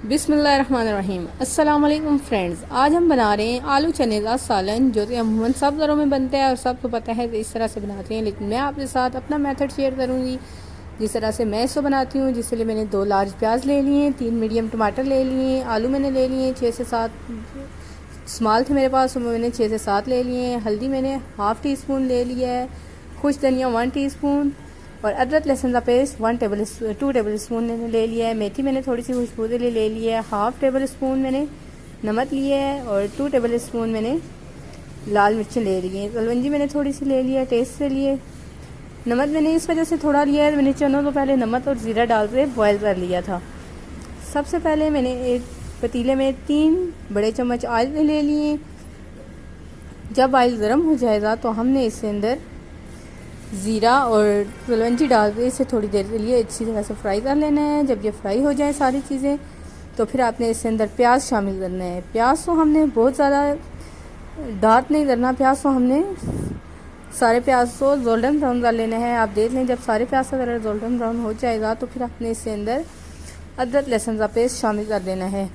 बिस्मिल्लाहिर्रहमानिर्रहीम। अस्सलाम वालेकुम फ्रेंड्स, आज हम बना रहे हैं आलू चने का सालन, जो कि अमूमन सब घरों में बनता है और सबको पता है कि इस तरह से बनाते हैं। लेकिन मैं आपके साथ अपना मेथड शेयर करूंगी जिस तरह से मैं इसको बनाती हूँ। जिसके लिए मैंने 2 लार्ज प्याज ले लिए, 3 मीडियम टमाटर ले लिए, आलू मैंने ले लिए 6 से 7 स्मॉल थे मेरे पास, तो मैंने 6 से 7 ले लिए। हल्दी मैंने हाफ़ टी स्पून ले लिया है, खुश धनिया 1 टीस्पून और अदरक लहसुन का पेस्ट 2 टेबल स्पून मैंने ले लिया है। मेथी मैंने थोड़ी सी खुशबू के लिए ले लिया है। हाफ़ टेबल स्पून मैंने नमक लिया है और 2 टेबल स्पून मैंने लाल मिर्चें ले ली हैं। कलवंजी मैंने थोड़ी सी ले लिया है टेस्ट से लिए। नमक मैंने इस वजह से थोड़ा लिया है, मैंने चनों को पहले नमक और ज़ीरा डाल के बॉयल कर लिया था। सबसे पहले मैंने एक पतीले में 3 बड़े चम्मच ऑयल ले लिए। जब ऑयल गर्म हो जाएगा तो हमने इसके अंदर ज़ीरा और कलवंजी डाल के इसे थोड़ी देर के लिए अच्छी तरह से फ्राई कर लेना है। जब ये फ्राई हो जाए सारी चीज़ें, तो फिर आपने इसके अंदर प्याज शामिल करना है। प्याज तो हमने बहुत ज़्यादा डार्क नहीं करना, प्याज तो हमने सारे प्याज को गोल्डन ब्राउन कर लेना है। आप देख लें, जब सारे प्याज का कलर गोल्डन ब्राउन हो जाएगा तो फिर आपने इसके अंदर अदरक लहसुन का पेस्ट शामिल कर देना है।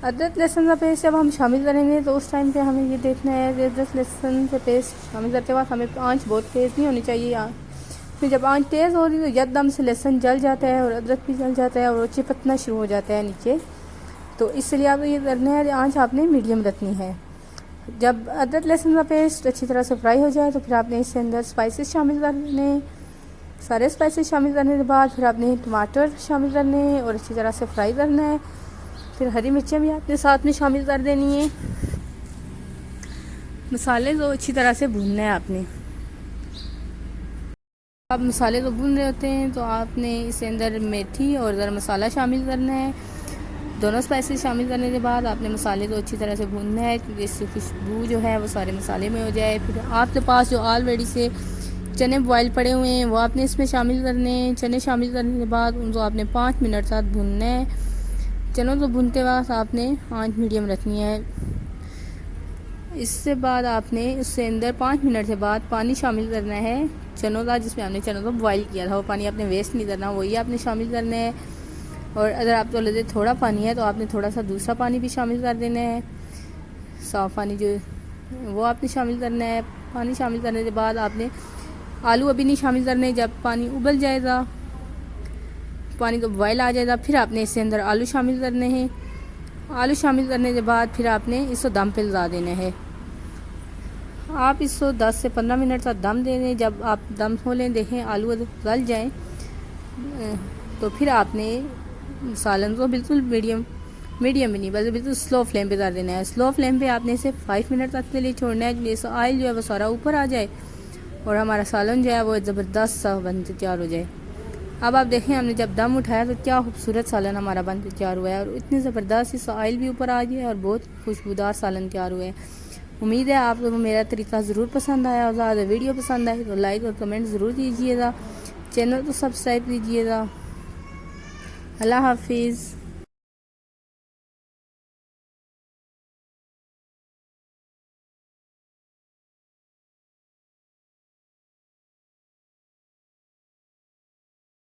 अदरक लहसुन का पेस्ट जब हम शामिल करेंगे तो उस टाइम पे हमें ये देखना है कि अदरक लहसुन का पेस्ट शामिल करते वक्त हमें आंच बहुत तेज़ नहीं होनी चाहिए। फिर जब आंच तेज़ हो रही तो एकदम से लहसुन जल जाता है और अदरक भी जल जाता है और चिपकना शुरू हो जाता है नीचे। तो इसलिए आप ये करना है, आंच आपने मीडियम रखनी है। जब अदरक लहसुन का पेस्ट अच्छी तरह से फ्राई हो जाए तो फिर आपने इसके अंदर स्पाइसेस शामिल करने। सारे स्पाइसेस शामिल करने के बाद फिर आपने टमाटर शामिल करने और अच्छी तरह से फ्राई करना है। फिर हरी मिर्चें भी आपने साथ में शामिल कर देनी है। मसाले को अच्छी तरह से भूनना है आपने। आप मसाले को भून रहे होते हैं तो आपने इसके अंदर मेथी और गरम मसाला शामिल करना है। दोनों स्पाइसेस शामिल करने के बाद आपने मसाले को अच्छी तरह से भूनना है क्योंकि इसकी खुशबू जो है वो सारे मसाले में हो जाए। फिर आपके पास जो ऑलरेडी से चने बॉयल पड़े हुए हैं वो आपने इसमें शामिल करने हैं। चने शामिल करने के बाद उनको आपने 5 मिनट तक भूनना है। चनों को भूनते वक्त आपने आंच मीडियम रखनी है। इससे बाद आपने उससे अंदर 5 मिनट के बाद पानी शामिल करना है चनों का, जिसमें आपने चनों को बॉईल किया था। वो पानी आपने वेस्ट नहीं करना, वही आपने शामिल करना है। और अगर आपको लगे थोड़ा पानी है तो आपने थोड़ा सा दूसरा पानी भी शामिल कर देना है, साफ़ पानी जो वो आपने शामिल करना है। पानी शामिल करने के बाद आपने आलू अभी नहीं शामिल करने। जब पानी उबल जाएगा, पानी को बॉयल आ जाएगा, फिर आपने इसके अंदर आलू शामिल करने हैं। आलू शामिल करने के बाद फिर आपने इसको दम पे लगा देना है। आप इसको 10 से 15 मिनट तक दम दे दें। जब आप दम खोलें, देखें आलू गल जाएं, तो फिर आपने सालन को बिल्कुल मीडियम भी नहीं बल्कि बिल्कुल स्लो फ्लेम पे कर देना है। स्लो फ्लेम पे आपने इसे 5 मिनट तक के लिए छोड़ना है, जिससे ऑयल जो है वो सारा ऊपर आ जाए और हमारा सालन जो है वो ज़बरदस्त सा बन के तैयार हो जाए। अब आप देखें, हमने जब दम उठाया तो क्या खूबसूरत सालन हमारा बन के तैयार हुआ है और इतनी ज़बरदस्त इसका ऑयल भी ऊपर आ गया और बहुत खुशबूदार सालन तैयार हुए हैं। उम्मीद है आप लोगों को मेरा तरीका ज़रूर पसंद आया होगा। अगर वीडियो पसंद आए तो लाइक और कमेंट ज़रूर कीजिएगा। चैनल को सब्सक्राइब कीजिएगा। अल्लाह हाफिज़।